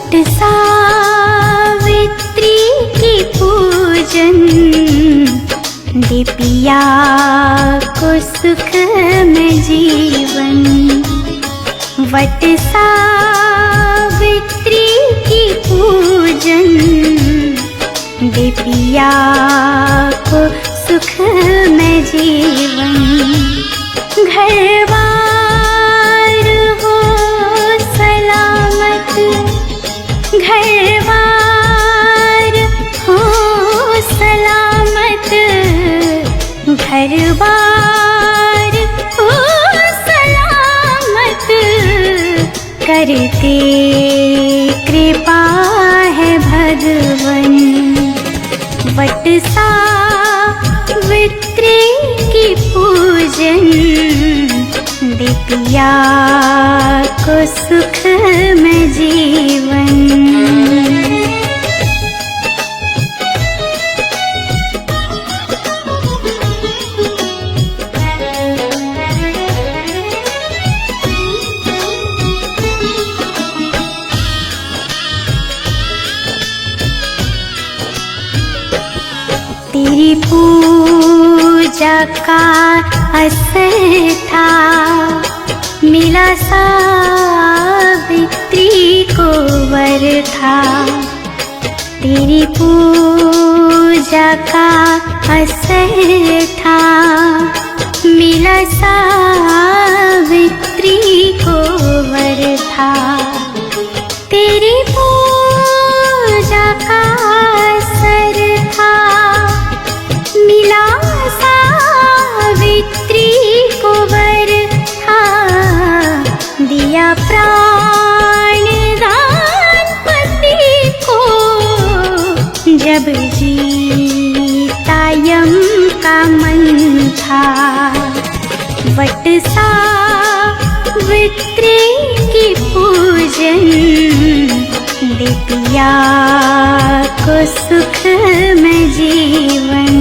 वट सावित्री की पूजन दे पिया को सुख में जीवन। वट सावित्री की पूजन दे पिया को सुख में जीवन। घरवार हो सलामत, घरवार हो सलामत, घरवार हो सलामत, करते कृपा है भगवन। वट सावित्री की पूजन दे पिया को सुख में जीवन। तेरी पूजा का असर था, मिला सावित्री को वर था। तेरी पूजा का असर था, मिला सावित्री को वर था। तेरी पूजा का असर था, मिला सावित्री को वर था। दिया प्राण दान पति को, जब जीता यम का मन था। वट सावित्री की पूजन दे पिया को सुख में जीवन।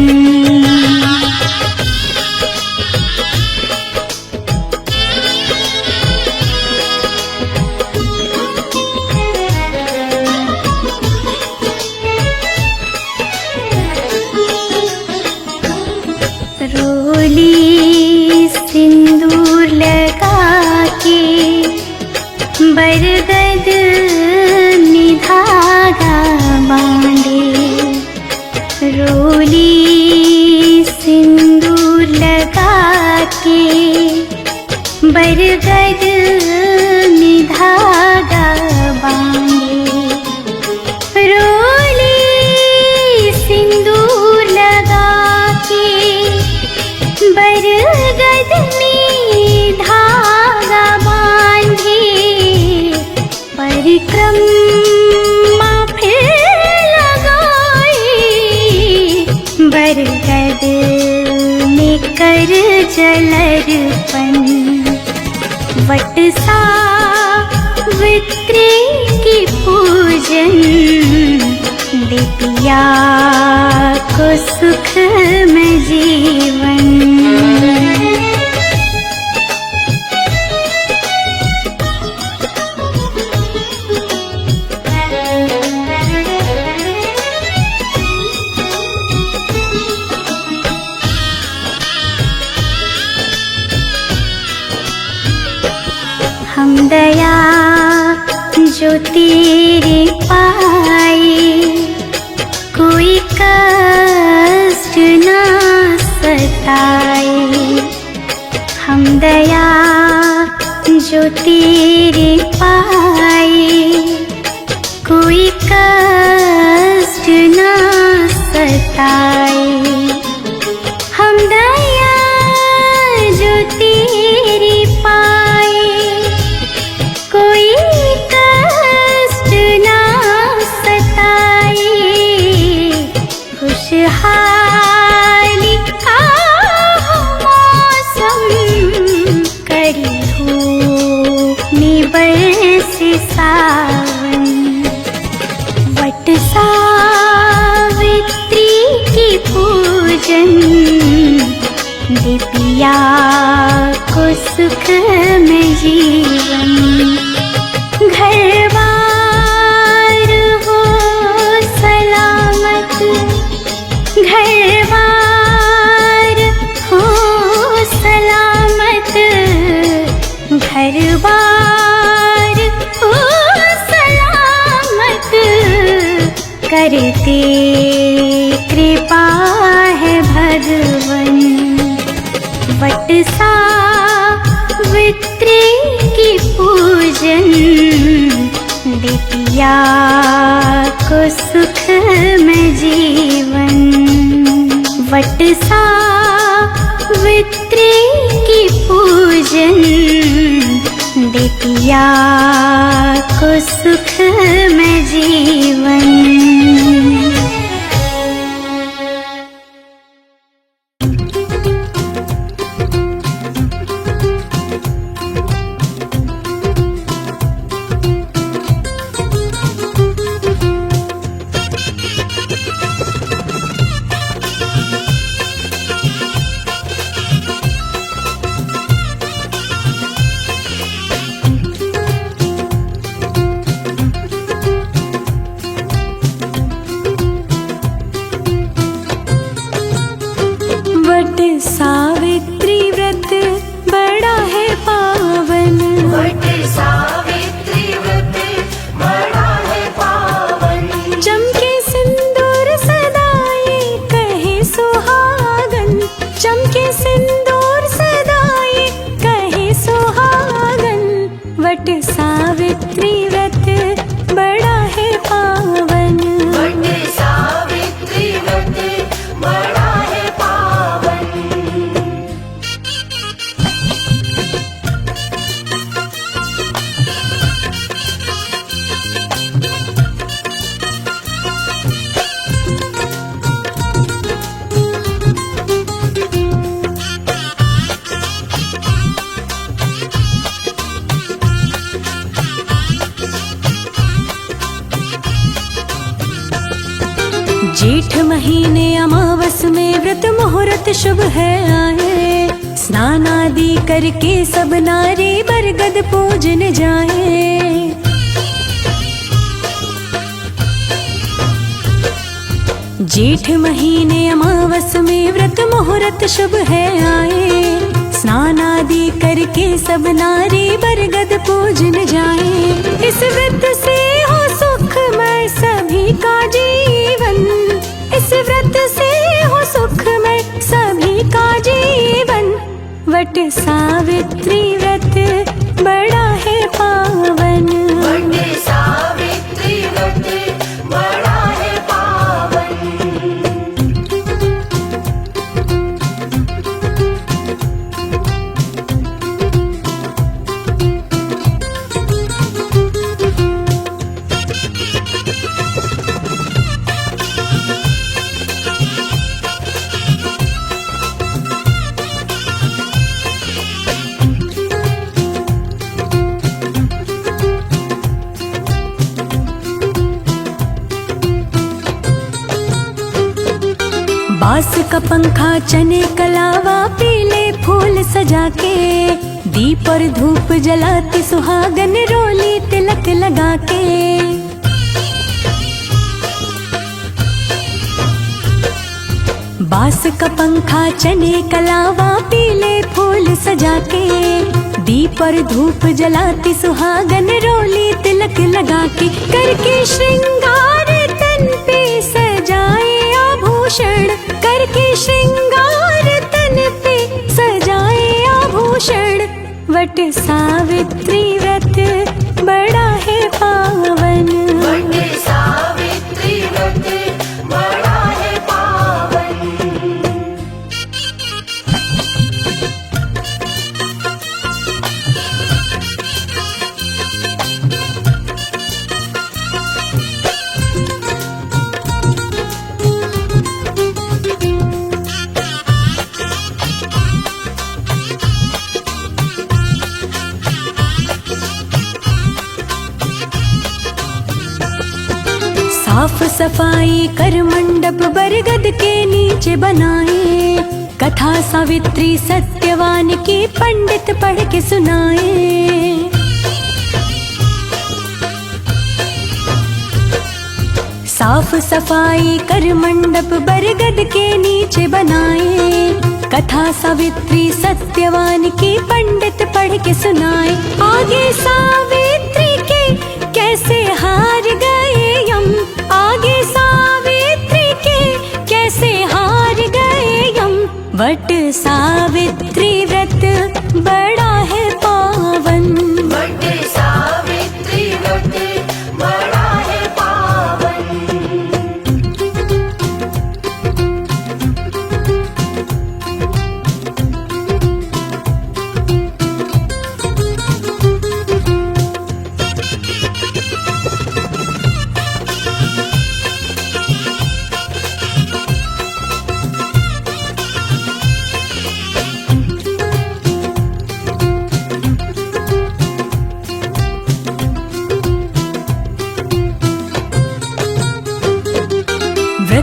रोली सिंदूर लगा के, बरगद में धागा बांधे। रोली सिंदूर लगा के, बरगद में धागा बांधे। रोली सिंदूर लगा के, बरगद में धागा बांधे। परिक्रमा फिर लगाई, बरगद में कर जलर्पण। वट सावित्री की पूजन दे पिया को सुख में जीवन। हम दया जो तेरे पाए, कोई कष्ट ना सताए। हम दया जो तेरे पाए, कोई कष्ट ना सताए। हम दया जो तेरी पाए, कोई कष्ट ना सताए। खुशहाली का मौसम, करी धूप में बरसे सावन। वट सावित्री की पूजन दे पिया को सुख में जीवन। घरवार वट सावित्री की पूजन दे पिया को सुख में जीवन। वट सावित्री की पूजन दे पिया को सुख में जीवन। वट सावित्री व्रत बड़ा है पावन। वट सावित्री व्रत बड़ा है पावन। चमके सिंदूर सदाए कहे सुहागन। चमके सिंदूर सदाए कहे सुहागन। वट सावित्री व्रत बड़ा है पावन। वट सावित्री व्रत बड़ा है पावन। जेठ महीने अमावस में व्रत मुहूर्त शुभ है आए। स्नान आदि करके सब नारी बरगद पूजन जाए। जेठ महीने अमावस में व्रत मुहूर्त शुभ है आए। स्नान आदि करके सब नारी बरगद पूजन जाए। इस व्रत से हो सुखमय सभी का जीवन। इस व्रत से हो सुखमय सभी का जीवन। वट सावित्री व्रत बड़ा है पावन। वट सावित्री व्रत बड़ा है पावन। बांस का पंखा चने कलावा पीले फूल सजा के। दीप और धूप जलाते सुहागन रोली तिलक लगा के। बांस का पंखा चने कलावा पीले फूल सजा के। दीप और धूप जलाते सुहागन रोली तिलक लगा के। करके श्रृंगार तन पे सजाए आभूषण। करके श्रृंगार तन पे सजाए आभूषण। वट सावित्री व्रत बड़ा है पावन। वट सावित्री व्रत बड़ा है पावन। साफ सफाई कर मंडप बरगद के नीचे बनाए। कथा सावित्री सत्यवान की पंडित पढ़ के सुनाए। साफ सफाई कर मंडप बरगद के नीचे बनाए। कथा सावित्री सत्यवान की पंडित पढ़ के सुनाए। आगे सावित्री के कैसे हार गए यम। आगे सावित्री के कैसे हार गए यम। वट सावित्री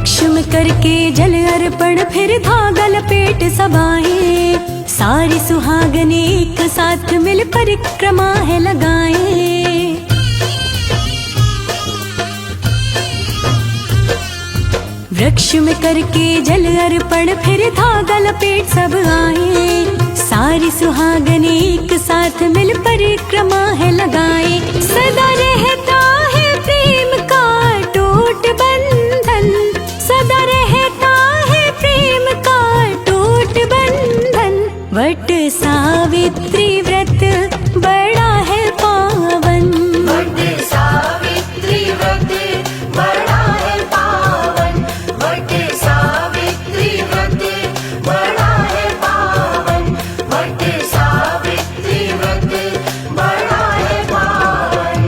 वृक्ष में करके जल अर्पण फिर धागा लपेट सब आए, सारी सुहागने एक साथ मिल परिक्रमा है लगाए। वृक्ष में करके जल अर्पण फिर धागा लपेट सब आए, सारी सुहागने एक साथ मिल परिक्रमा है लगाए। सदा रहता है प्रेम का टूट बंधन, सदा रहता है प्रेम का टूट बंधन। वट सावित्री व्रत बड़ा है पावन, वट सावित्री व्रत बड़ा है पावन, वट सावित्री व्रत बड़ा है पावन, वट सावित्री व्रत बड़ा है पावन।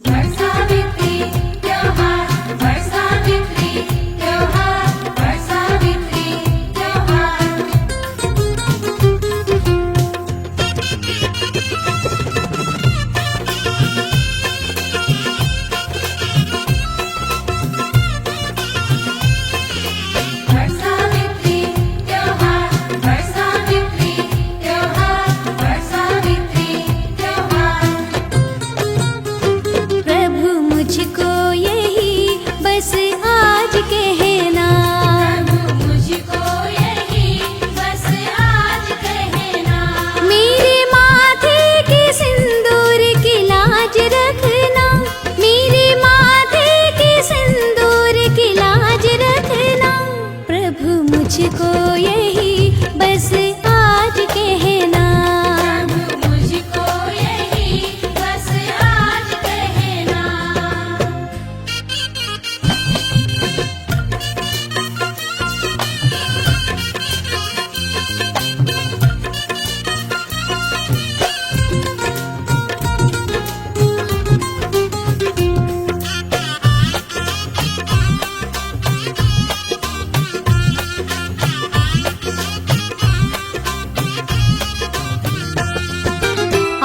वट सावित्री त्योहार, वट सावित्री त्योहार, वट सावित्री त्योहार। वट सावित्री त्योहार, वट सावित्री त्योहार, वट सावित्री त्योहार। प्रभु मुझको यही बस आज कहना, प्रभु मुझको यही बस आज कहना, मेरे माथे के सिंदूर की लाज रखना, मेरे माथे के सिंदूर की लाज रखना। प्रभु मुझको यही बस आज कहना, प्रभु मुझको यही बस आज कहना।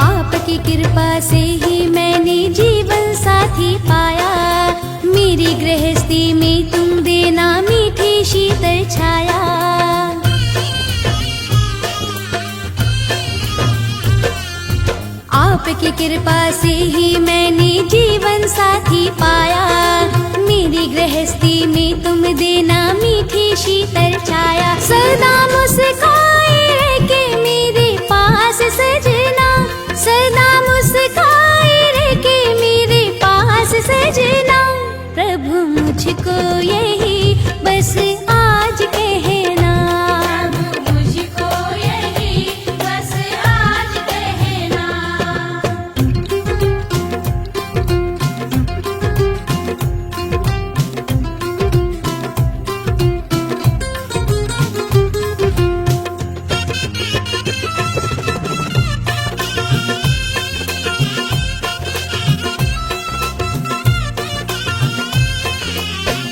आपकी कृपा से ही मैंने जीवन साथी पाया, मेरी गृहस्थी में तुम देना मीठी शीतल छाया। आपकी कृपा से ही मैंने जीवन साथी पाया, मेरी गृहस्थी में तुम देना मीठी शीतल छाया। सदा मुस्काए के मेरे पास सजना, सदा मुस्काए के मेरे पास सजना। प्रभु मुझको यही बस आज कहना, प्रभु मुझको यही बस आज कहना।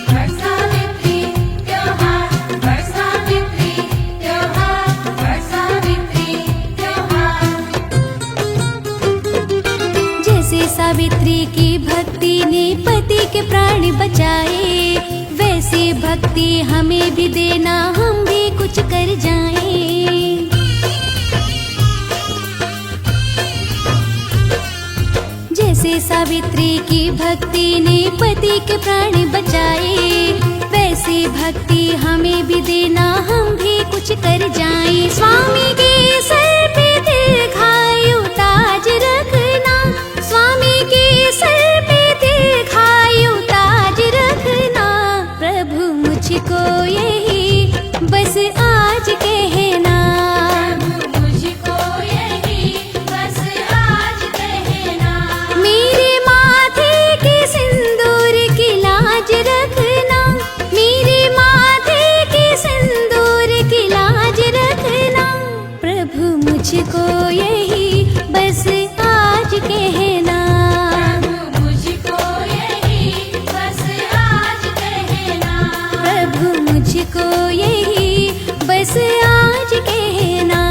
वट सावित्री त्योहार, वट सावित्री त्योहार, वट सावित्री त्योहार। जैसे सावित्री की भक्ति ने पति के प्राण बचाए, वैसे भक्ति हमें भी देना, हम भी कुछ कर जाएं। जैसे सावित्री की भक्ति ने पति के प्राण बचाए, वैसे भक्ति हमें भी देना, हम भी कुछ कर जाएं। स्वामी के सर पे दीर्घायु ताज रखना, स्वामी के सर पे दीर्घायु ताज रखना। प्रभु मुझको यही बस आज कहना, प्रभु मुझको यही बस आज कहना, मेरे माथे के सिंदूर की लाज रखना, मेरे माथे के सिंदूर की लाज रखना। प्रभु मुझको यही बस आज कहना, प्रभु मुझको यही बस आज कहना, प्रभु मुझको यही बस आज कहना।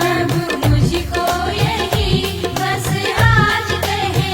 प्रभु मुझको यही बस आज कहना।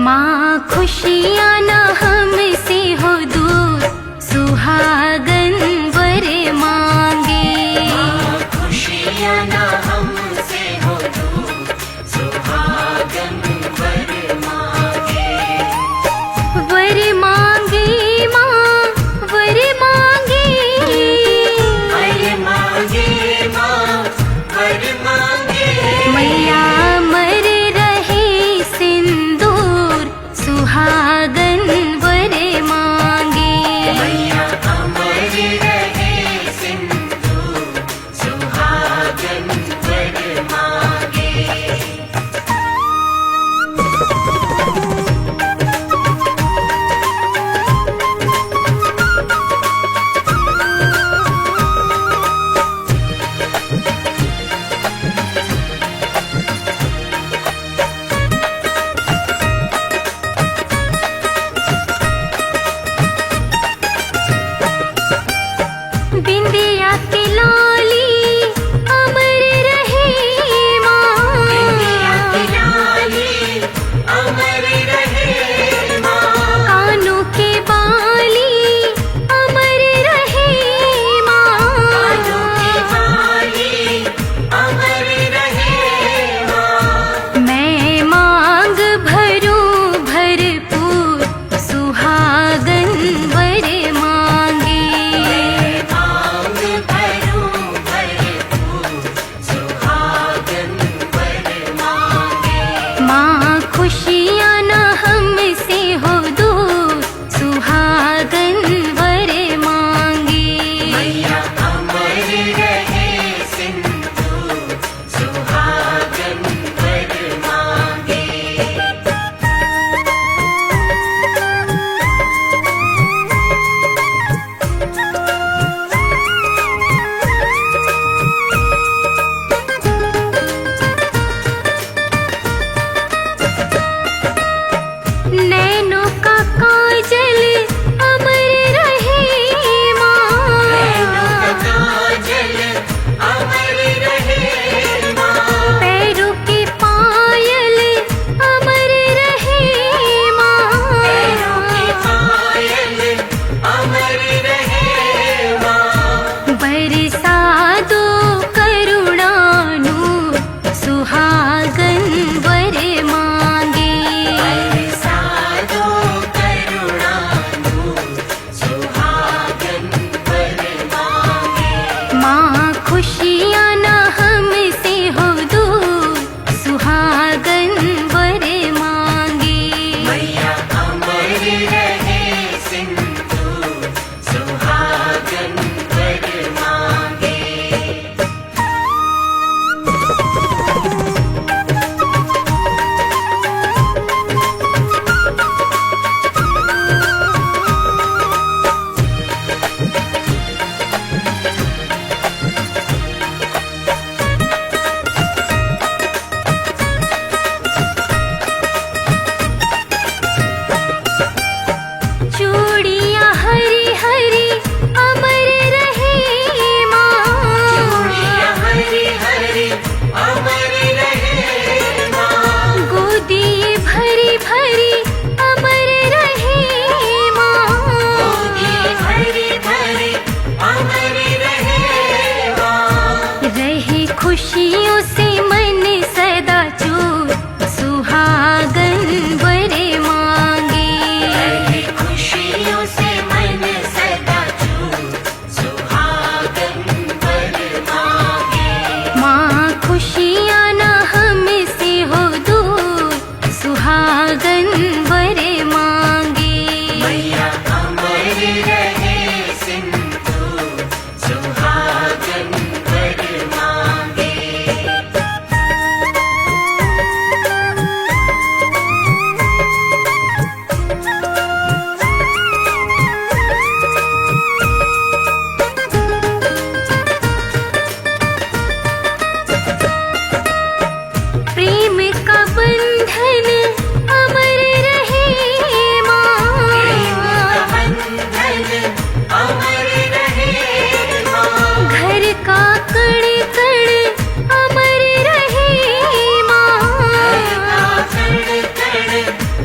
माँ खुशियाँ न हमसे हो दूर, सुहागन वर मांगे। खुशियाँ न हमसे हो दूर, सुहागन वर मांगे। वर मांगे माँ, वर मांगे। वर मांगे माँ, वर मांगे। मैया मर रहे सिंदूर, सुहागन वर मांगे। मैया अमर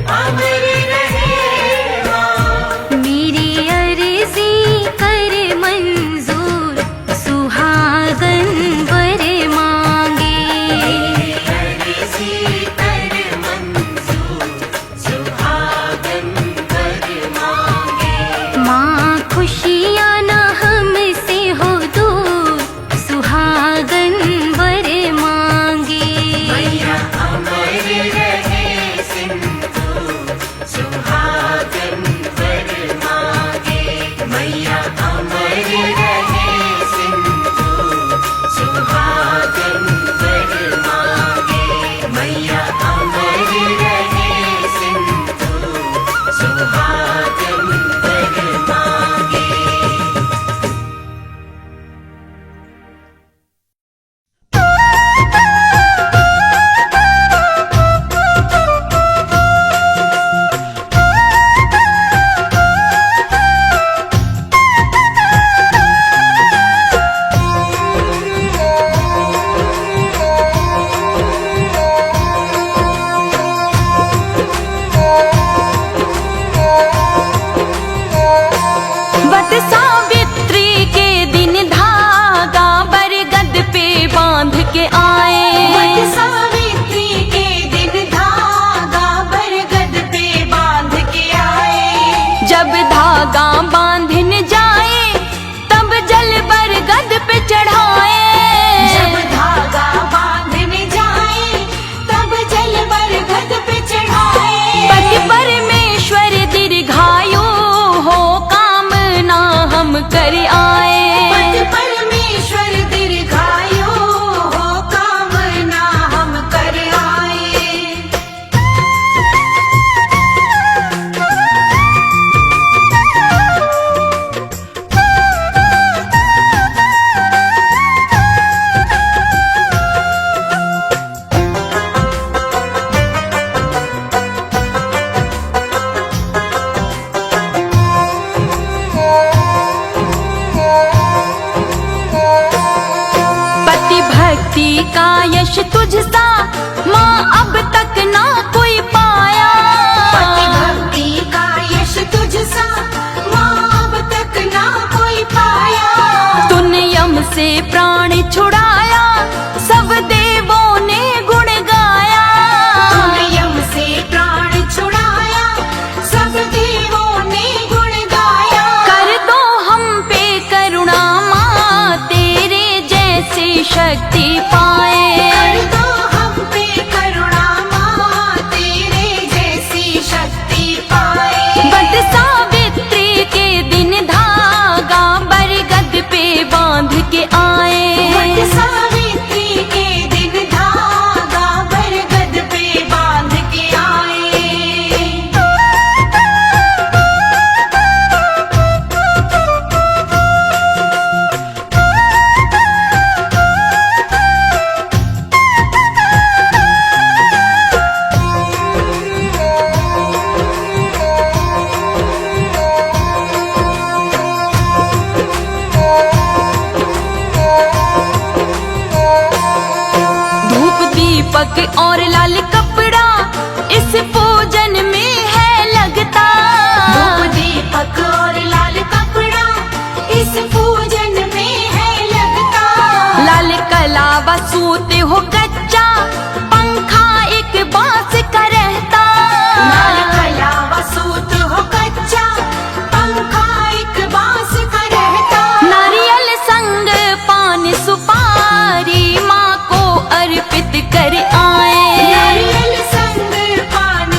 अमर रहे माँ। मेरी अर्जी कर मंजूर सुहागन वर मांगे। अर्जी कर मंजूर सुहागन वर मांगे। माँ खुशियाँ न हमसे हो दूर सुहागन वर मांगे। मैया अमर रहे सिंदूर सुहागन वर मांगे। मैया अमर रहे सिंदूर सुहागन वर मांगे। मैया अमर रहे सिंदूर सुहागन वर मांगे। वट सावित्री के दिन धागा बरगद पे बांध के आए। वट सावित्री के दिन धागा बरगद पे बांध के आए। जब धागा बांधन जाए तब जल बरगद पे चढ़ाए। जब धागा बांधने जाए तब जल बरगद पे चढ़ाए। पति परमेश्वर दीर्घायु हो कामना हम कर आए। पति परमेश्वर दीर्घायु हो कामना हम कर आए। पति भक्ति का यश तुझसा माँ अब तक ना कोई पाया। पति भक्ति का यश तुझसा माँ अब तक ना कोई पाया। तूने यम से प्राण छुड़ाया सब देवों ने गुण गाया। तूने यम से प्राण छुड़ाया सब देवों ने गुण गाया। कर दो हम पे करुणा माँ तेरे जैसी शक्ति पाए। कर दो हम पे करुणा माँ तेरे जैसी शक्ति पाए। वट सावित्री के दिन धागा बरगद पे बांध के आए। वट सावित्री के दिन धागा बरगद पे बांध के आए। धूप दीपक और लाल कपड़ा इस पूजन में है लगता। धूप दीपक और लाल कपड़ा इस पूजन में है लगता। लाल कलावा सूत हो कच्चा पंखा एक बांस का रहता। लाल कलावा सूत हो कच्चा पंखा एक बांस का रहता। नारियल संग पान सुपारी माँ को अर्पित कर आए। नारियल संग पान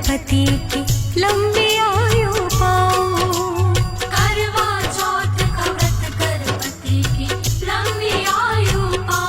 पति की लंबी आयु पाओ। करवा चौथ का व्रत कर पति की लंबी आयु पाओ।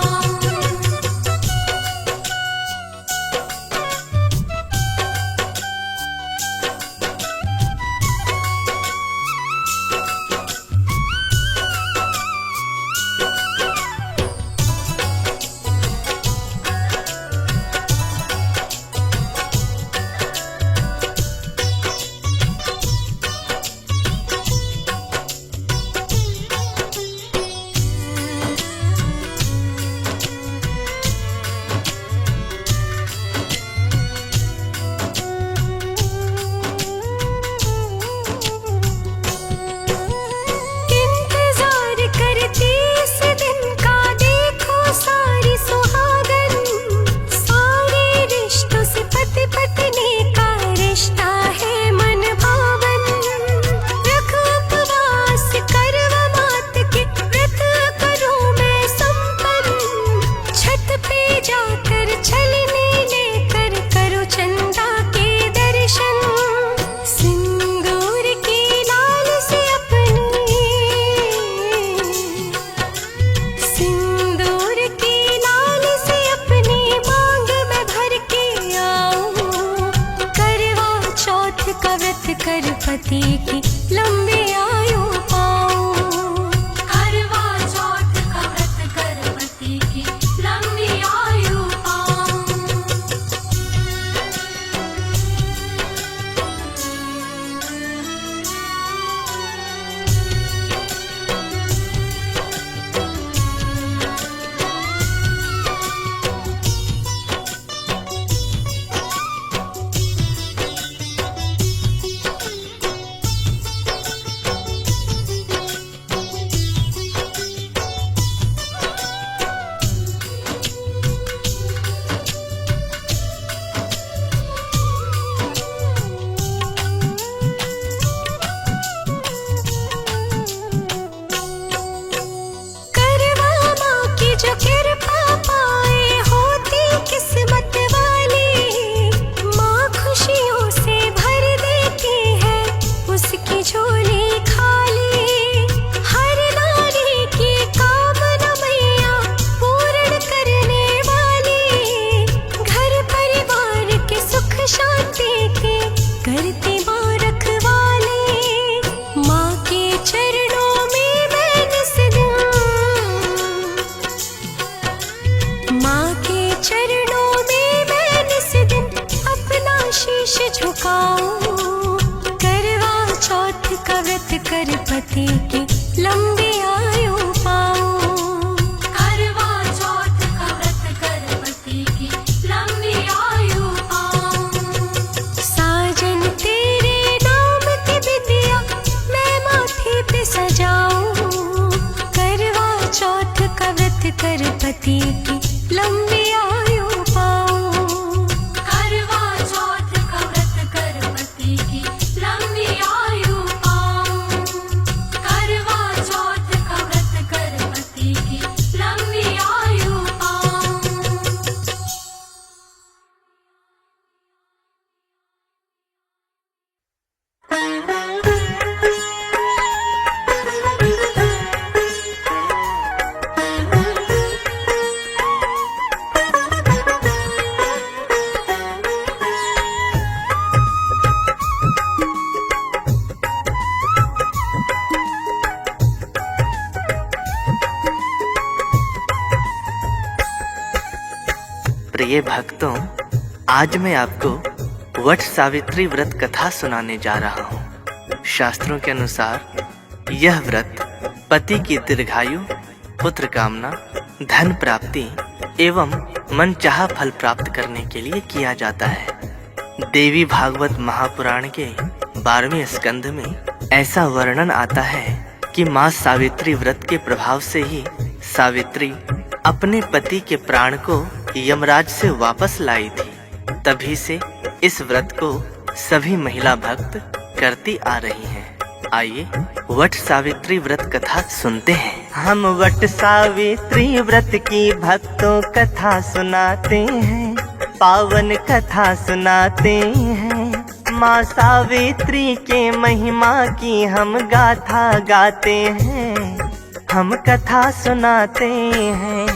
इंतजार करती इस दिन का देखो सारी सुहागन। सारे रिश्तों से पति पत्नी का रिश्ता है मन भावन। रखो उपवास करवा मात के व्रत करूं मैं संपन्न। छत पे जाकर छलनी लेकर करो चंदा के दर्शन। सिंदूर की लाल से अपनी सिंदूर की लाल से अपनी मांग में भर के आऊं। करवा चौथ का व्रत कर पति की लंबी आयु पाऊं। करवा चौथ का व्रत कर पति की लंबी आयु पाओ। करवा माँ की जो कृपा पाए होती किस्मत वाली। माँ खुशियों से भर देती है उसकी झोली खाली। हर नारी की कामना मैया पूर्ण करने वाली। घर परिवार के सुख शांति के करती माँ रखवाली। माँ के चरणों में मैं निस दिन माँ के चरणों में मैं निस दिन अपना शीश झुकाऊं। करवा चौथ का व्रत कर पति की लंबी आयु पाऊं। करवा चौथ का व्रत कर पति की लंबी आयु पाओ। साजन तेरे नाम की बिटिया मैं माथे पे सजाऊं। करवा चौथ का व्रत कर पति की लंबी आयु पाऊं। करवा चौथ का व्रत कर पति की लंबी आयु पाओ। करवा चौथ का व्रत कर पति की लंबी आयु पाओ। प्रिय भक्तों, आज मैं आपको वट सावित्री व्रत कथा सुनाने जा रहा हूँ। शास्त्रों के अनुसार यह व्रत पति की दीर्घायु, पुत्र कामना, धन प्राप्ति एवं मनचाहा फल प्राप्त करने के लिए किया जाता है। देवी भागवत महापुराण के 12वें स्कंध में ऐसा वर्णन आता है कि माँ सावित्री व्रत के प्रभाव से ही सावित्री अपने पति के प्राण को यमराज से वापस लाई थी। तभी से इस व्रत को सभी महिला भक्त करती आ रही हैं। आइए वट सावित्री व्रत कथा सुनते हैं। हम वट सावित्री व्रत की भक्तों कथा सुनाते हैं, पावन कथा सुनाते हैं। माँ सावित्री के महिमा की हम गाथा गाते हैं, हम कथा सुनाते हैं।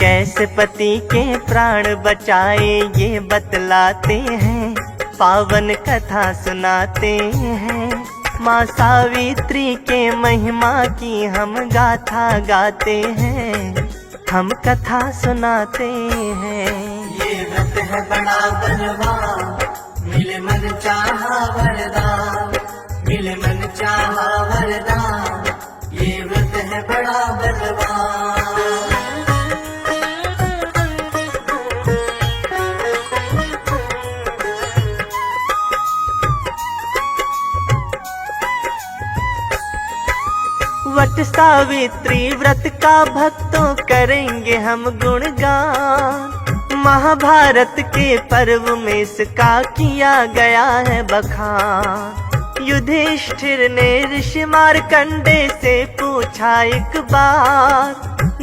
कैसे पति के प्राण बचाए ये बतलाते हैं, पावन कथा सुनाते हैं। माँ सावित्री के महिमा की हम गाथा गाते हैं, हम कथा सुनाते हैं। ये व्रत है बड़ा बलवान, मिले मन चाहा वरदान, मिले मन चाहा वरदान। ये व्रत है बड़ा बलवान। वट सावित्री व्रत का भक्तों करेंगे हम गुणगान। महाभारत के पर्व में इसका किया गया है बखान। युधिष्ठिर ने ऋषि मार्कंडे से पूछा एक बार,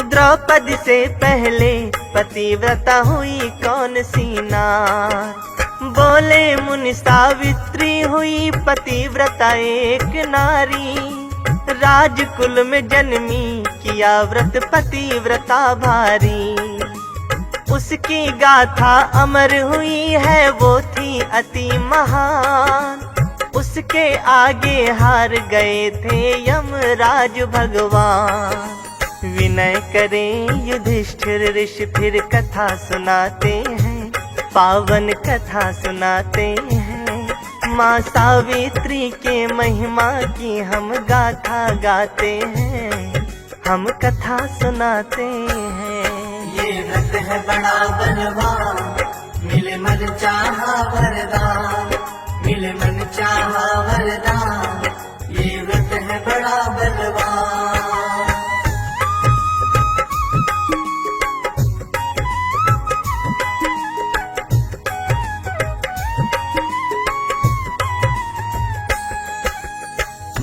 द्रौपदी से पहले पतिव्रता हुई कौन सी नार? बोले मुनि सावित्री हुई पतिव्रता एक नारी। राजकुल में जन्मी किया व्रत पतिव्रता भारी। उसकी गाथा अमर हुई है, वो थी अति महान। उसके आगे हार गए थे यमराज भगवान। विनय करें युधिष्ठिर ऋषि फिर कथा सुनाते हैं, पावन कथा सुनाते हैं। माँ सावित्री के महिमा की हम गाथा गाते हैं, हम कथा सुनाते हैं। ये व्रत है बड़ा बलवान, मिले मन चाहा वरदान, मिले मन चाहा वरदान। ये व्रत है बड़ा बलवान।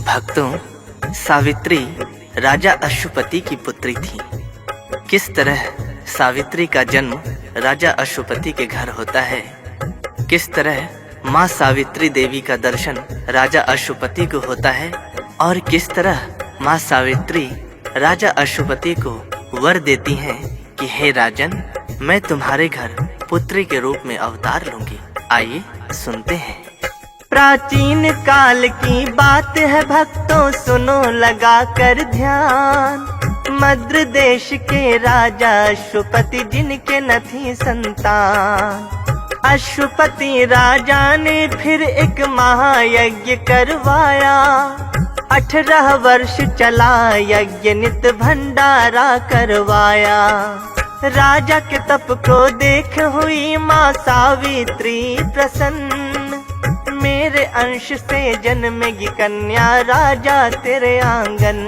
भक्तों, सावित्री राजा अश्वपति की पुत्री थी। किस तरह सावित्री का जन्म राजा अश्वपति के घर होता है, किस तरह माँ सावित्री देवी का दर्शन राजा अश्वपति को होता है, और किस तरह माँ सावित्री राजा अश्वपति को वर देती हैं कि हे राजन, मैं तुम्हारे घर पुत्री के रूप में अवतार लूंगी। आइए सुनते हैं। प्राचीन काल की बात है भक्तों, सुनो लगा कर ध्यान। मद्र देश के राजा अश्वपति जिनके न थी संतान। अश्वपति राजा ने फिर एक महायज्ञ करवाया। 18 वर्ष चला यज्ञ, नित भंडारा करवाया। राजा के तप को देख हुई माँ सावित्री प्रसन्न। मेरे अंश से जन्मेगी कन्या राजा तेरे आंगन।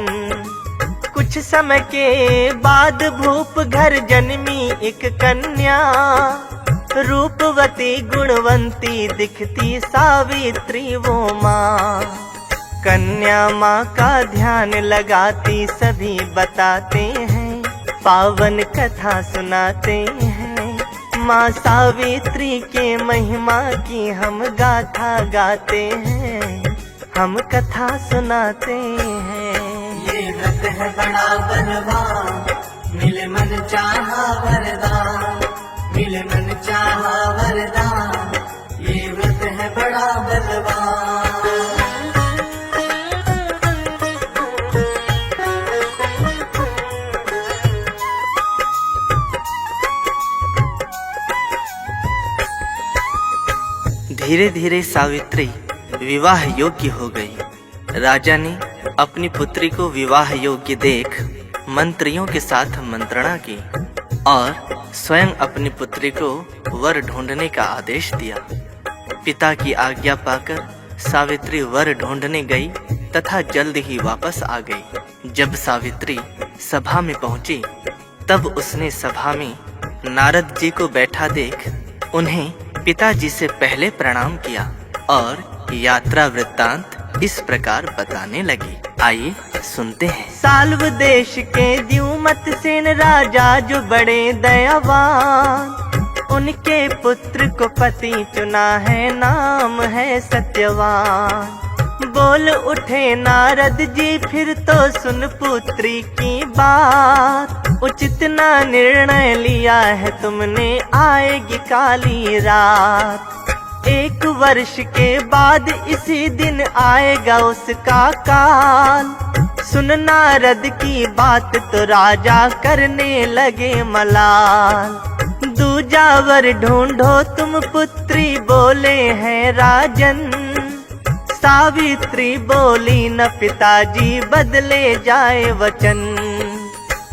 कुछ समय के बाद भूप घर जन्मी एक कन्या। रूपवती गुणवंती दिखती सावित्री वो माँ। कन्या माँ का ध्यान लगाती सभी बताते हैं, पावन कथा सुनाते हैं। माँ सावित्री के महिमा की हम गाथा गाते हैं, हम कथा सुनाते हैं। ये व्रत है बड़ा बलवान, मिले मन चाहा वरदान, मिले मन चाहा वरदान। ये व्रत है बड़ा बलवान। धीरे धीरे सावित्री विवाह योग्य हो गई। राजा ने अपनी पुत्री को विवाह योग्य देख मंत्रियों के साथ मंत्रणा की और स्वयं अपनी पुत्री को वर ढूंढने का आदेश दिया। पिता की आज्ञा पाकर सावित्री वर ढूंढने गई तथा जल्द ही वापस आ गई। जब सावित्री सभा में पहुंची तब उसने सभा में नारद जी को बैठा देख उन्हें पिताजी से पहले प्रणाम किया और यात्रा वृत्तांत इस प्रकार बताने लगी। आइए सुनते हैं। साल्व देश के द्युमत सेन राजा जो बड़े दयावान, उनके पुत्र को पति चुना है, नाम है सत्यवान। बोल उठे नारद जी फिर तो सुन पुत्री की बात। उचित ना निर्णय लिया है तुमने, आएगी काली रात। 1 वर्ष के बाद इसी दिन आएगा उसका काल। सुन नारद की बात तो राजा करने लगे मलाल। दूजा वर ढूंढो तुम पुत्री, बोले हैं राजन। सावित्री बोली न पिताजी, बदले जाए वचन।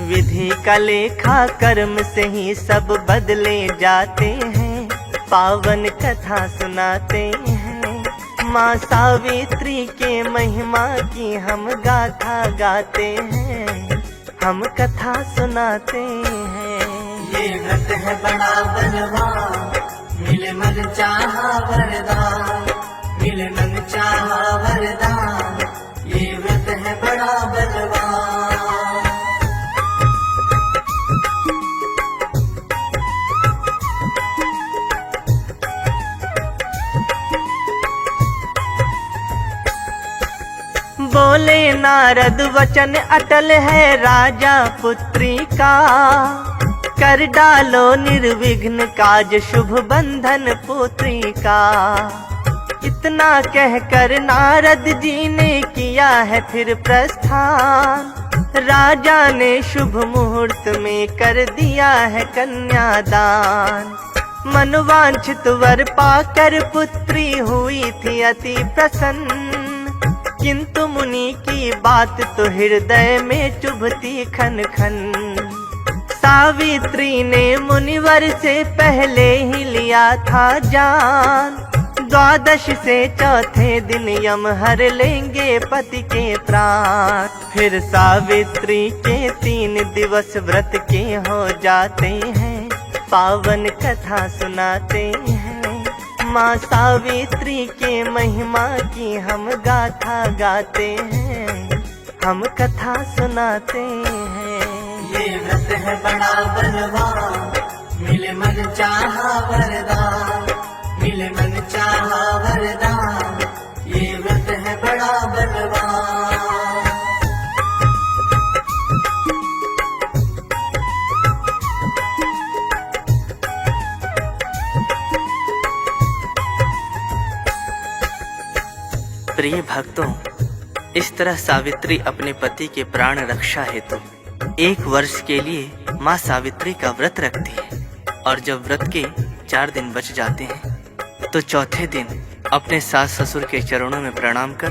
विधि का लेखा कर्म से ही सब बदले जाते हैं, पावन कथा सुनाते हैं। माँ सावित्री के महिमा की हम गाथा गाते हैं, हम कथा सुनाते हैं। ये व्रत है बड़ा बलवान, मिले मन चाहा वरदान, मिले मन चाहा वरदान। ये व्रत है बड़ा बलवान। बोले नारद वचन अटल है राजा पुत्री का। कर डालो निर्विघ्न काज, शुभ बंधन पुत्री का। इतना कहकर नारद जी ने किया है फिर प्रस्थान। राजा ने शुभ मुहूर्त में कर दिया है कन्यादान। मनवांछित वर पाकर पुत्री हुई थी अति प्रसन्न, किंतु मुनि की बात तो हृदय में चुभती खन खन। सावित्री ने मुनिवर से पहले ही लिया था जान। 12 से चौथे दिन यम हर लेंगे पति के प्राण। फिर सावित्री के 3 दिवस व्रत के हो जाते हैं, पावन कथा सुनाते हैं। माँ सावित्री के महिमा की हम गाथा गाते हैं, हम कथा सुनाते हैं। ये व्रत है बड़ा बलवान, मिले मन चाहा वरदान, मिले मन चाहा वरदान। ये व्रत है बड़ा बलवान। प्रिय भक्तों, इस तरह सावित्री अपने पति के प्राण रक्षा हेतु 1 वर्ष के लिए माँ सावित्री का व्रत रखती है। और जब व्रत के 4 दिन बच जाते हैं तो चौथे दिन अपने सास ससुर के चरणों में प्रणाम कर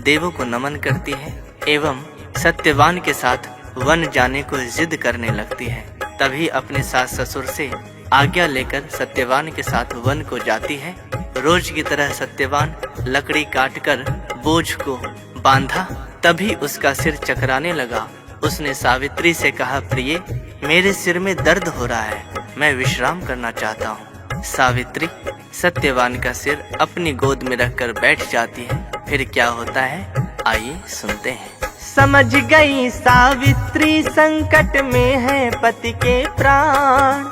देवों को नमन करती है एवं सत्यवान के साथ वन जाने को जिद करने लगती है। तभी अपने सास ससुर से आज्ञा लेकर सत्यवान के साथ वन को जाती है। रोज की तरह सत्यवान लकड़ी काटकर बोझ को बांधा, तभी उसका सिर चकराने लगा। उसने सावित्री से कहा, प्रिय, मेरे सिर में दर्द हो रहा है, मैं विश्राम करना चाहता हूँ। सावित्री सत्यवान का सिर अपनी गोद में रखकर बैठ जाती है। फिर क्या होता है, आइए सुनते हैं। समझ गई सावित्री संकट में है पति के प्राण,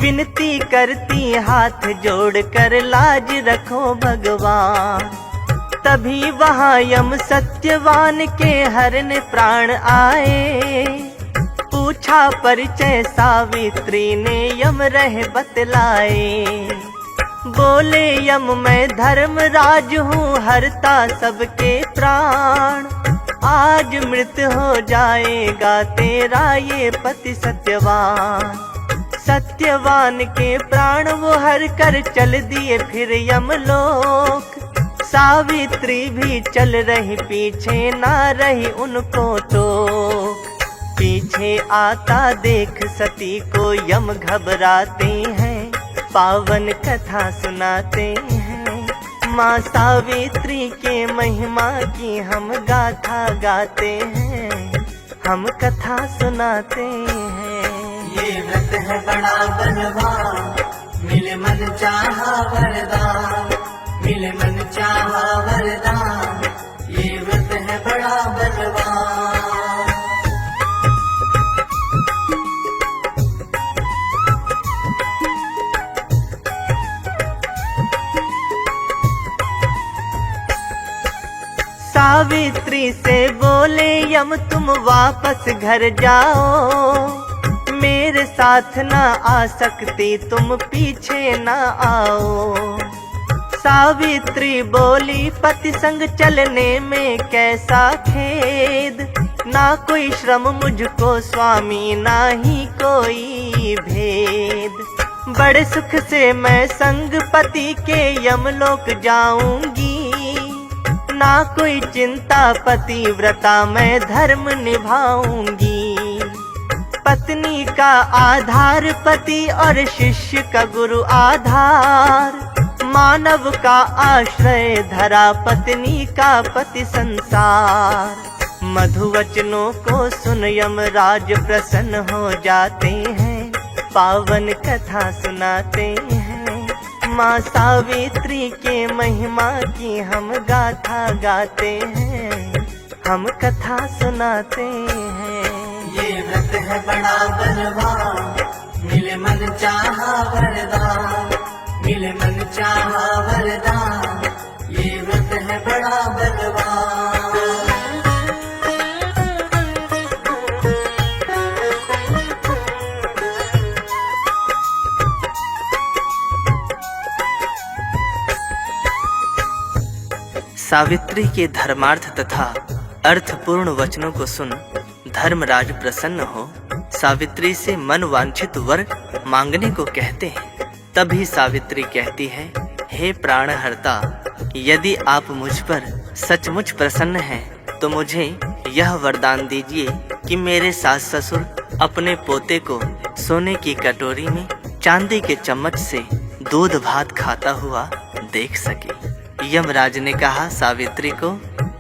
विनती करती हाथ जोड़कर लाज रखो भगवान। तभी वहाँ यम सत्यवान के हरने प्राण आए, पूछा परिचय सावित्री ने यम रहे बतलाए। बोले यम मैं धर्मराज हूँ, हरता सबके प्राण। आज मृत हो जाएगा तेरा ये पति सत्यवान। सत्यवान के प्राण वो हर कर चल दिए फिर यमलोक। सावित्री भी चल रही पीछे, ना रही उनको टोक। पीछे आता देख सती को यम घबराते हैं, पावन कथा सुनाते हैं। माँ सावित्री के महिमा की हम गाथा गाते हैं, हम कथा सुनाते हैं। ये व्रत है बड़ा बलवान, मिले मन चाहा वरदान, मिले मन चाहा वरदान। ये व्रत है बड़ा बलवान। सावित्री से बोले यम तुम वापस घर जाओ, मेरे साथ ना आ सकती तुम पीछे ना आओ। सावित्री बोली पति संग चलने में कैसा खेद, ना कोई श्रम मुझको स्वामी ना ही कोई भेद। बड़े सुख से मैं संग पति के यमलोक जाऊंगी, ना कोई चिंता पतिव्रता मैं धर्म निभाऊंगी। पत्नी का आधार पति और शिष्य का गुरु आधार, मानव का आश्रय धरा पत्नी का पति संसार। मधुवचनों को सुन यमराज प्रसन्न हो जाते हैं, पावन कथा सुनाते हैं। माँ सावित्री के महिमा की हम गाथा गाते हैं, हम कथा सुनाते हैं। ये व्रत है बड़ा बलवान, मिले मन चाहा वरदान, मिले मन चाहा वरदान। ये व्रत है बड़ा बलवान। सावित्री के धर्मार्थ तथा अर्थपूर्ण वचनों को सुन धर्मराज प्रसन्न हो सावित्री से मन वांछित वर मांगने को कहते हैं। तभी सावित्री कहती है, हे प्राणहर्ता, यदि आप मुझ पर सचमुच प्रसन्न हैं तो मुझे यह वरदान दीजिए कि मेरे सास ससुर अपने पोते को सोने की कटोरी में चांदी के चम्मच से दूध भात खाता हुआ देख सके। यमराज ने कहा सावित्री को,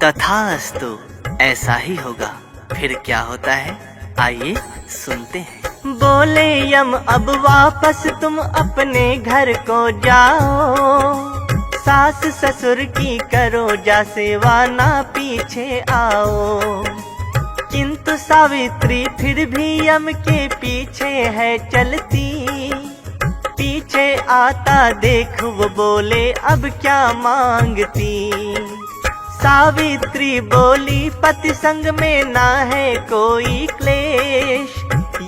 तथास्तु, ऐसा ही होगा। फिर क्या होता है, आइए सुनते हैं। बोले यम अब वापस तुम अपने घर को जाओ, सास ससुर की करो जा सेवा ना पीछे आओ। किंतु सावित्री फिर भी यम के पीछे है चलती, पीछे आता देख वो बोले अब क्या मांगती। सावित्री बोली पति संग में ना है कोई क्लेश,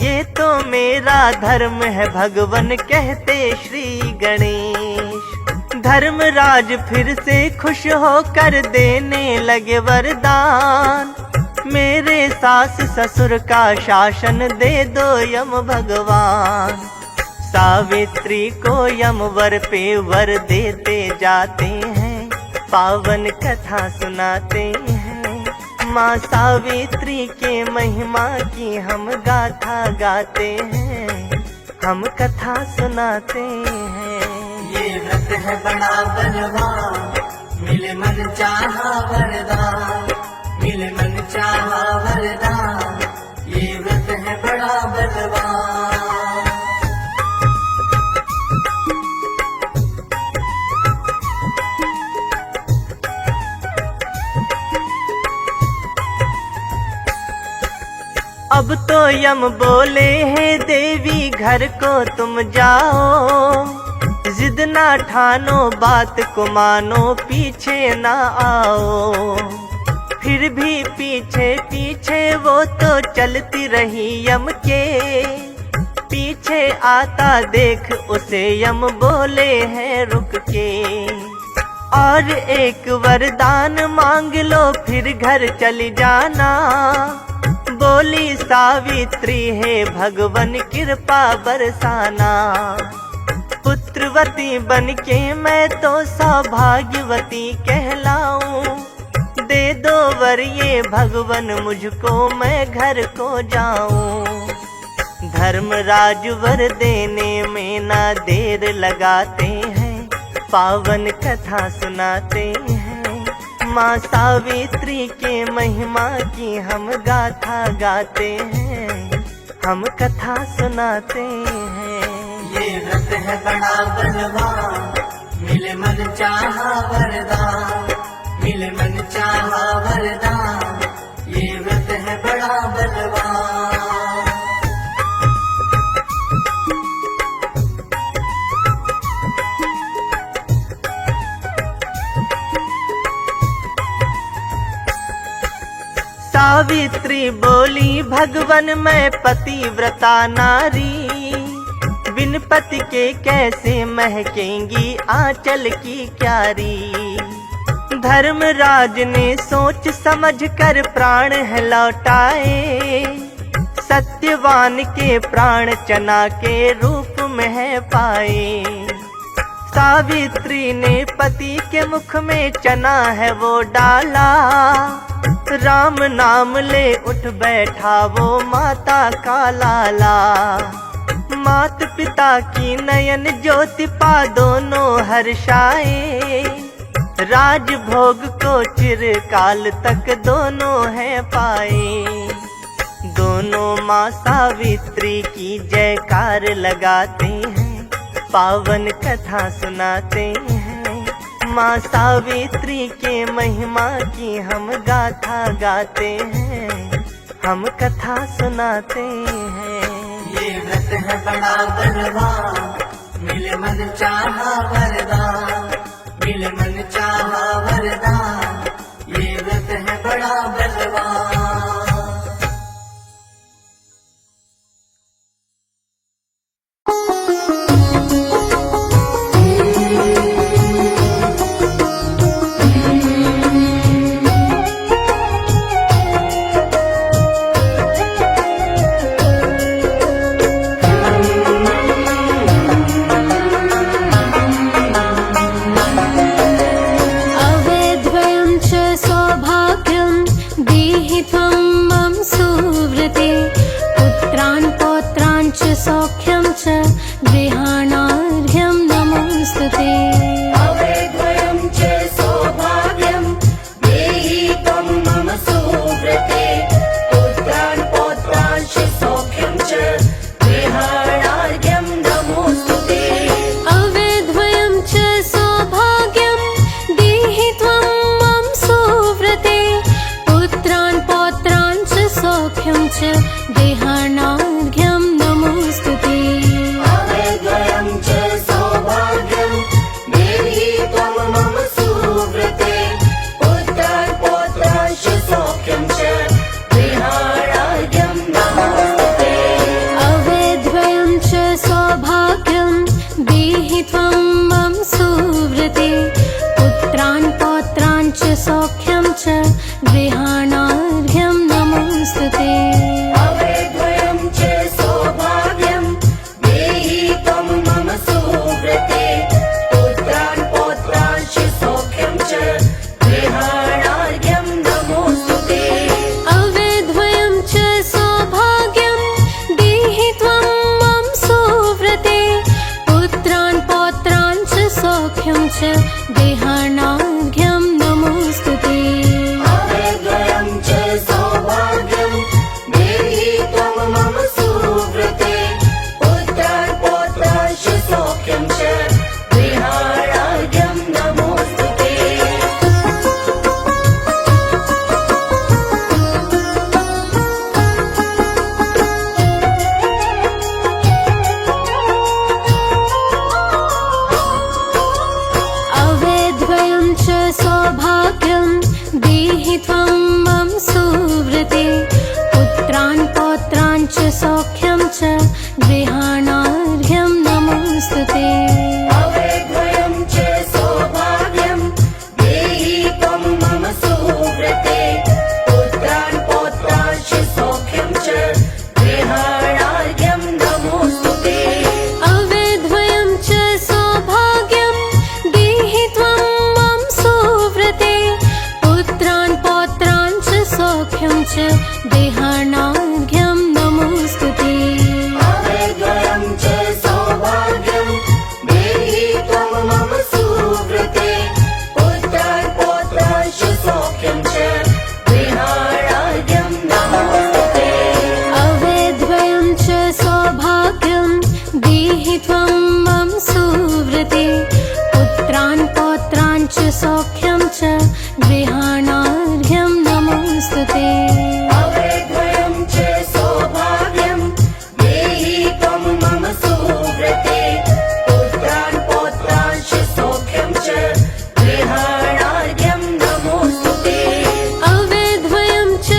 ये तो मेरा धर्म है भगवन कहते श्री गणेश। धर्मराज फिर से खुश होकर देने लगे वरदान, मेरे सास ससुर का शासन दे दो यम भगवान। सावित्री को यम वर पे वर देते जाते हैं, पावन कथा सुनाते हैं। माँ सावित्री के महिमा की हम गाथा गाते हैं, हम कथा सुनाते हैं। ये व्रत है बड़ा बलवान, मिले मन चाहा वरदान, मिले मन चाहा वरदान। ये व्रत है बड़ा बलवान। अब तो यम बोले हैं देवी घर को तुम जाओ, जिद ना ठानो बात को मानो पीछे ना आओ। फिर भी पीछे पीछे वो तो चलती रही यम के, पीछे आता देख उसे यम बोले हैं रुक के। और एक वरदान मांग लो फिर घर चली जाना, बोली सावित्री है भगवन कृपा बरसाना। पुत्रवती बनके मैं तो सौभाग्यवती कहलाऊं, दे दो वर ये भगवन मुझको मैं घर को जाऊं। धर्मराज वर देने में ना देर लगाते हैं, पावन कथा सुनाते हैं। माँ सावित्री के महिमा की हम गाथा गाते हैं, हम कथा सुनाते हैं। ये व्रत है बड़ा बलवान, मिले मन चाहा वरदान, मिले मन चाहा वरदान। ये व्रत है बड़ा बलवान। सावित्री बोली भगवन मैं पतिव्रता नारी, बिन पति के कैसे महकेंगी आंचल की क्यारी। धर्मराज ने सोच समझ कर प्राण है लौटाए, सत्यवान के प्राण चना के रूप में है पाए। सावित्री ने पति के मुख में चना है वो डाला, राम नाम ले उठ बैठा वो माता का लाला। मात पिता की नयन ज्योति पा दोनों हर्षाए, राजभोग को चिरकाल तक दोनों है पाए। दोनों माँ सावित्री की जयकार लगाते हैं, पावन कथा सुनाते हैं। माँ सावित्री के महिमा की हम गाथा गाते हैं, हम कथा सुनाते हैं। ये व्रत है बड़ा बलवान, मिले मन चाहा वरदान, मिले मन चाहा वरदान। ये व्रत है बड़ा बलवान। सौख्यं च गृहाणार्घ्यं नमोऽस्तुते। अवैद्वयं च सौभाग्यं देहि त्वं मम सुव्रते। पुत्रान् पौत्रांश्च सौख्यं च गृहाणार्घ्यं नमोऽस्तुते। अवैद्वयं च सौभाग्यं देहि त्वं मम सुव्रते। पुत्रान् पौत्रान् च सौख्यं च गृहाणार्घ्यं नमोऽस्तुते। अवैद्वयं च सौभाग्यं देहि त्वं मम सुव्रते। पुत्रान् पौत्रांश्च सौख्यं च गृहाणार्घ्यं नमोऽस्तुते। अवैद्वयं च सौभाग्यं देहि त्वं मम सुव्रते। पुत्रान् पौत्रान् च सौख्यं च गृहाणार्घ्यं नमोऽस्तुते। अवैद्वयं च सौभाग्यं देहि त्वं मम सुव्रते। पुत्रान् पौत्रांश्च सौख्यं च गृहाणार्घ्यं नमोऽस्तुते। अवैद्वयं च सौभाग्यं देहि त्वं मम सुव्रते। पुत्रान् पौत्रान् च सौख्यं च गृहाणार्घ्यं नमोऽस्तुते। अवैद्वयं च सौभाग्यं देहि त्वं मम सुव्रते। पुत्रान् पौत्रांश्च सौख्यं च गृहाणार्घ्यं नमोऽस्तुते। अवैद्वयं च सौभाग्यं देहि त्वं मम सुव्रते। पुत्रान् पौत्रान् च सौख्यं च गृहाणार्घ्यं नमोऽस्तुते। अवैद्वयं च सौभाग्यं देहि त्वं मम सुव्रते। पुत्रान् पौत्रांश्च सौख्यं च गृहाणार्घ्यं नमोऽस्तुते। अवैद्वयं च सौभाग्यं देहि त्वं मम सुव्रते। पुत्रान् पौत्रान् च सौख्यं च गृहाणार्घ्यं नमोऽस्तुते। अवैद्वयं च सौभाग्यं देहि त्वं मम सुव्रते। पुत्रान् पौत्रांश्च सौख्यं च गृहाणार्घ्यं नमोऽस्तुते। अवैद्वयं च सौभाग्यं देहि त्वं मम सुव्रते। पुत्रान् पौत्रान् च सौख्यं च गृहाणार्घ्यं नमोऽस्तुते। अवैद्वयं च सौभाग्यं देहि त्वं मम सुव्रते। पुत्रान् पौत्रांश्च सौख्यं च गृहाणार्घ्यं नमोऽस्तुते। अवैद्वयं च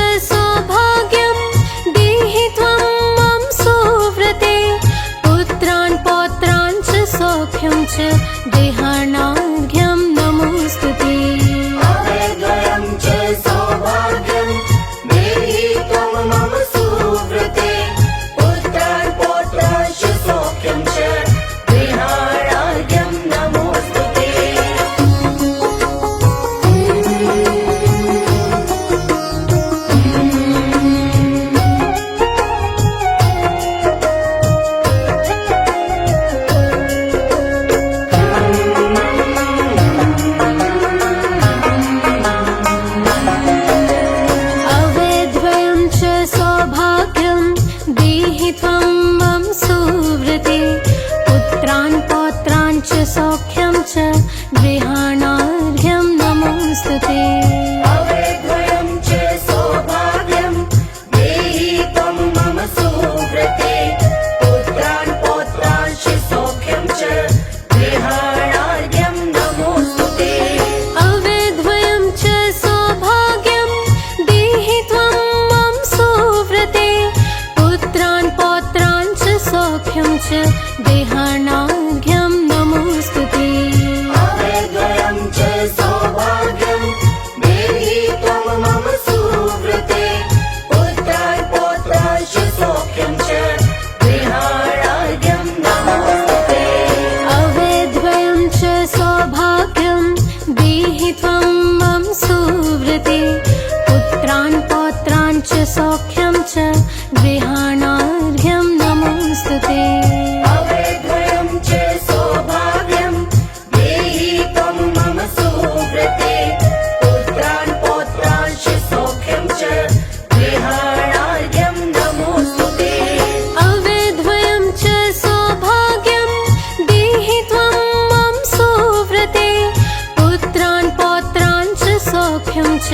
च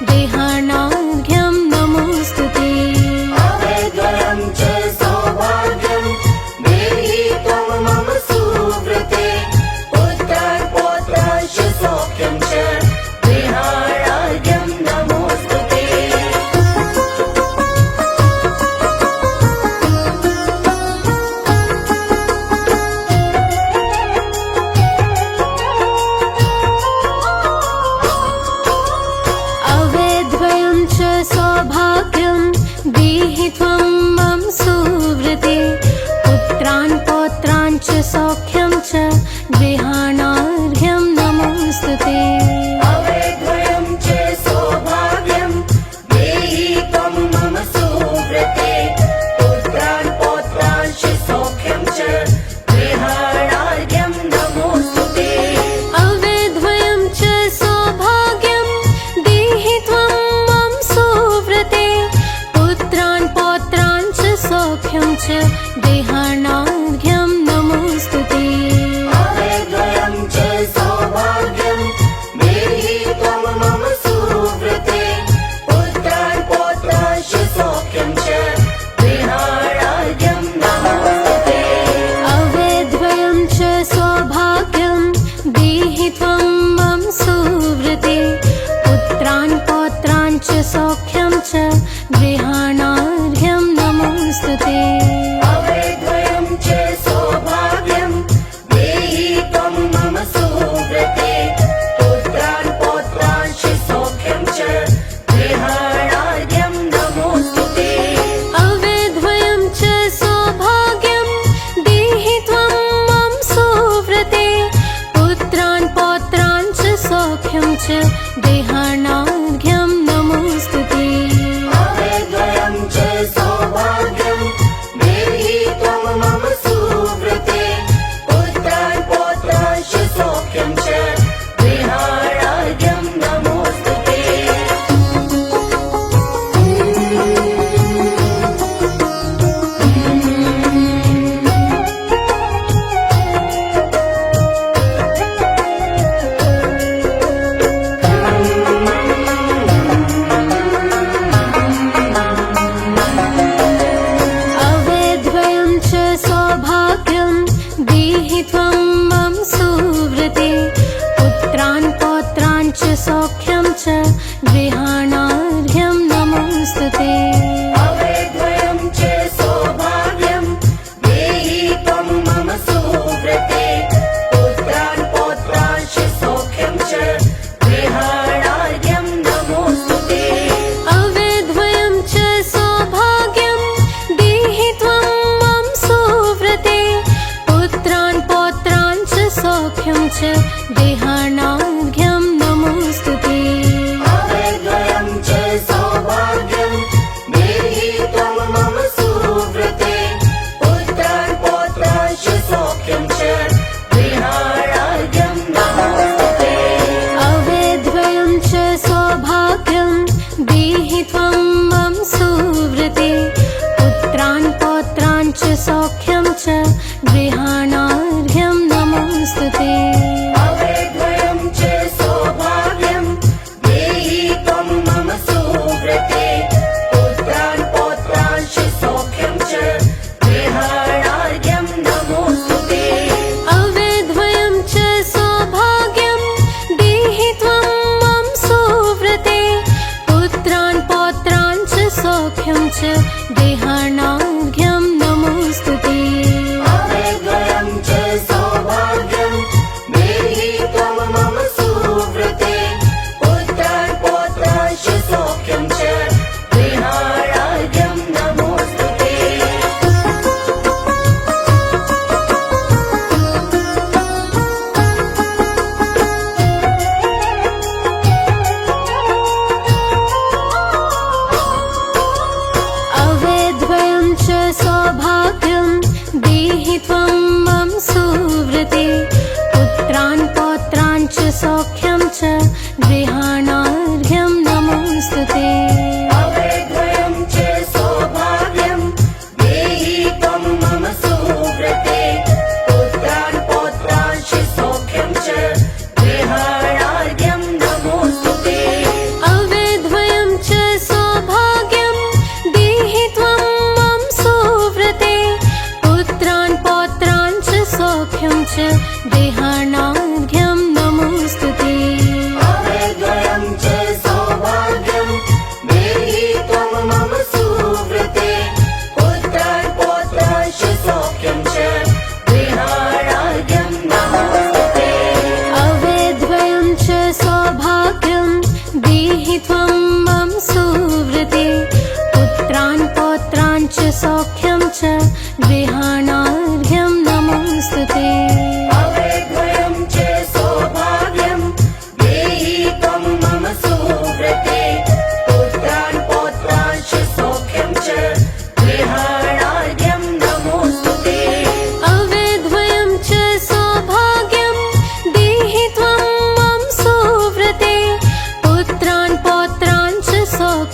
देहानार्घ्यं नमोऽस्तु ते। अवैद्वयं च सौभाग्यं देहि त्वं मम सुव्रते। पुत्रान् पौत्रांश्च सौख्यं च देहानार्घ्यं नमोऽस्तु ते। अवैद्वयं च सौभाग्यं देहि त्वं मम सुव्रते। पुत्रान् पौत्रान् च सौख्यं च गृहाणार्घ्यं नमोऽस्तु ते। अवैद्वयं च सौभाग्यं देहि त्वं मम सुव्रते। पुत्रान् पौत्रांश्च सौख्यं च गृहाणार्घ्यं नमोऽस्तु ते। अवैद्वयं च सौभाग्यं देहि त्वं मम सुव्रते। पुत्रान् पौत्रान् च सौख्यं च देहानार्घ्यं नमोऽस्तु ते। अवैद्वयं च सौभाग्यं देहि त्वं मम सुव्रते। पुत्रान् पौत्रांश्च सौख्यं च गृहाणार्घ्यं नमोऽस्तु ते। अवैद्वयं च सौभाग्यं देहि त्वं मम सुव्रते। पुत्रान् पौत्रान् च सौख्यं च गृहाणार्घ्यं नमोऽस्तु ते। अवैद्वयं च सौभाग्यं देहि त्वं मम सुव्रते। पुत्रान् पौत्रांश्च सौख्यं च गृहाणार्घ्यं नमोऽस्तु ते। अवैद्वयं च सौभाग्यं देहि त्वं मम सुव्रते। पुत्रान् पौत्रान् च सौख्यं च देहानार्घ्यं नमोऽस्तु ते। अवैद्वयं च सौभाग्यं देहि त्वं मम सुव्रते। पुत्रान् पौत्रांश्च सौख्यं च गृहाणार्घ्यं नमोऽस्तु ते। अवैद्वयं च सौभाग्यं देहि त्वं मम सुव्रते। पुत्रान् पौत्रान् च सौख्यं च गृहाणार्घ्यं नमोऽस्तु ते। अवैद्वयं च सौभाग्यं देहि त्वं मम सुव्रते। पुत्रान् पौत्रांश्च सौख्यं च गृहाणार्घ्यं नमोऽस्तु ते। अवैद्वयं च सौभाग्यं देहि त्वं मम सुव्रते। पुत्रान् पौत्रान् च सौख्यं च देहानार्घ्यं नमोऽस्तु ते। अवैद्वयं च सौभाग्यं देहि त्वं मम सुव्रते। पुत्रान् पौत्रांश्च सौख्यं च गृहाणार्घ्यं नमोऽस्तु ते। अवैद्वयं च सौभाग्यं देहि त्वं मम सुव्रते। पुत्रान् पौत्रान् च सौख्यं च गृहाणार्घ्यं नमोऽस्तु ते। अवैद्वयं च सौभाग्यं देहि त्वं मम सुव्रते। पुत्रान् पौत्रांश्च सौख्यं च गृहाणार्घ्यं नमोऽस्तु ते। अवैद्वयं च सौभाग्यं देहि त्वं मम सुव्रते। पुत्रान् पौत्रान् च सौख्यं च देहानार्घ्यं नमोऽस्तु ते। अवैद्वयं च सौभाग्यं देहि त्वं मम सुव्रते। पुत्रान् पौत्रांश्च सौख्यं च गृहाणार्घ्यं नमोऽस्तु ते।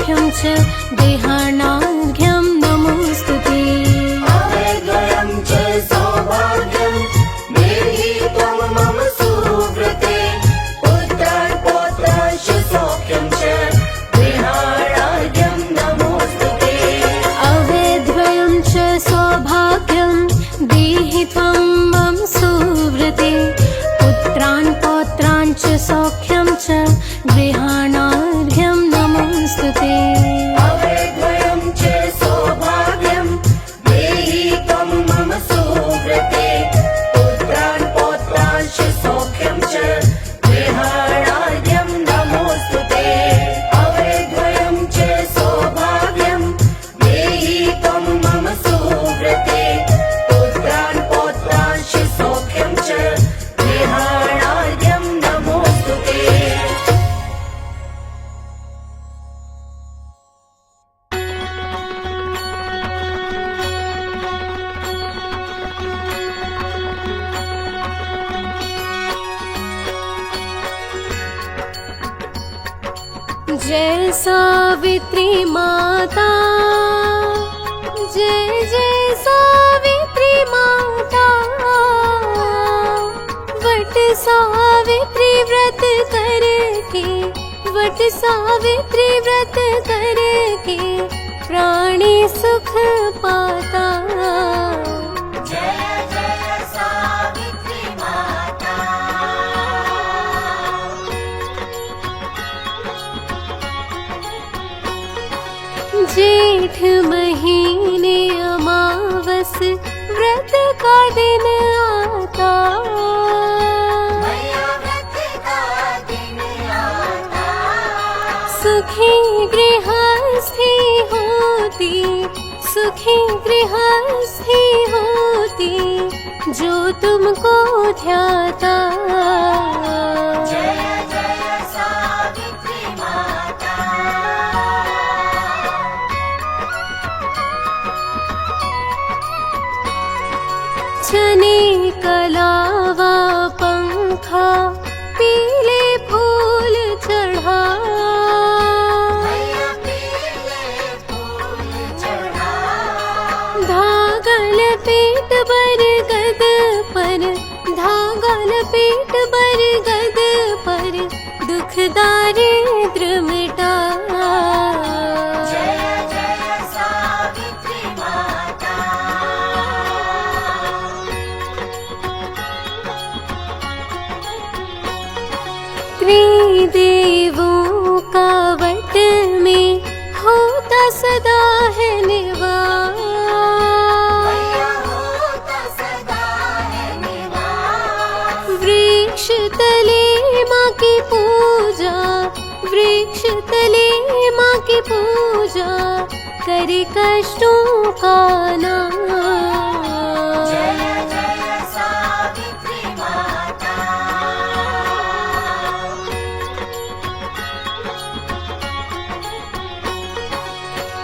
सौख्यं च देहानार्घ्यं नमोऽस्तुते। अवैद्वयं च सौभाग्यं देहि त्वं मम सुव्रते। पुत्रान् पौत्रांश्च सौख्यं च देहानार्घ्यं नमोऽस्तुते। अवैद्वयं च सौभाग्यं देहि त्वं मम सुव्रते। पुत्रान् पौत्रान् च सौख्यं च गृहाणार्घ्यं नमोऽस्तुते। अवैद्वयं च सौभाग्यं देहि त्वं मम सुव्रते। पुत्रान् पौत्रांश्च सौख्यं च गृहाणार्घ्यं नमोऽस्तुते। अवैद्वयं च सौभाग्यं देहि त्वं मम सुव्रते। पुत्रान् पौत्रांश्च सौख्यं च गृहाणार्घ्यं नमोऽस्तुते। जय सावित्री माता, जय जय सावित्री माता। वट सावित्री व्रत करके, वट सावित्री व्रत करके प्राणी सुख पाता। जय जय सावित्री माता। जेठ महीने अमावस व्रत का दिन आता। मैया व्रत का दिन आता। सुखी गृहस्थी होती, सुखी गृहस्थी होती जो तुमको ध्याता। जय जय सावित्री माता। चने कलावा पंखा पीले फूल चढ़ा। मैया पीले फूल चढ़ा। धागल पीठ बरगद पर, धागल पीठ बरगद पर दुख दारिद्र मिटा। जय जय सावित्री माता। त्रिदेवों का वट में होता सदा है निवास। मैया होता सदा है निवास। वृक्ष तले माँ की पूजा, वृक्ष तले माँ की पूजा करे कष्टों का नाश। जय जय सावित्री माता।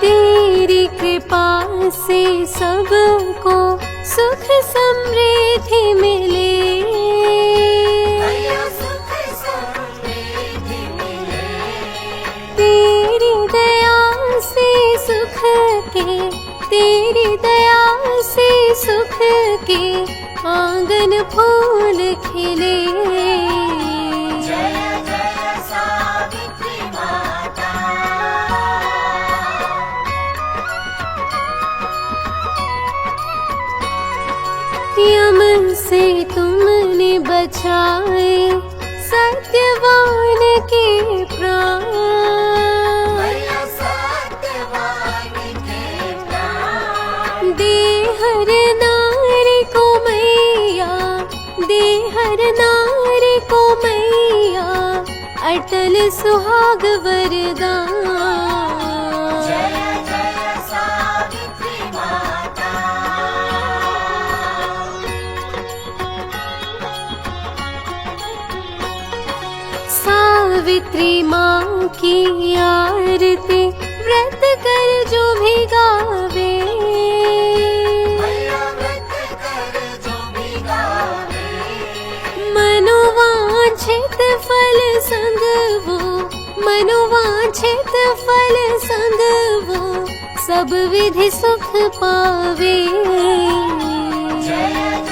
तेरी कृपा से सबको सुख समृद्धि मिले। मैया सुख समृद्धि मिले। तेरी दया से सुख के, तेरी दया से सुख के आंगन फूल खिले। जय जय सावित्री माता। यम से तुमने बचाए सत्यवान के प्राण। मैया सत्यवान के प्राण। दे हर नारी को मैया, दे हर नारी को मैया अटल सुहाग वरदान। जय जय सावित्री माता। सावित्री माँ की आरती व्रत कर जो भी गावे। मैया व्रत कर जो भी गावे। मनोवांछित फल संग वो, मनोवांछित वांछित फल संग वो सब विधि सुख पावे। जय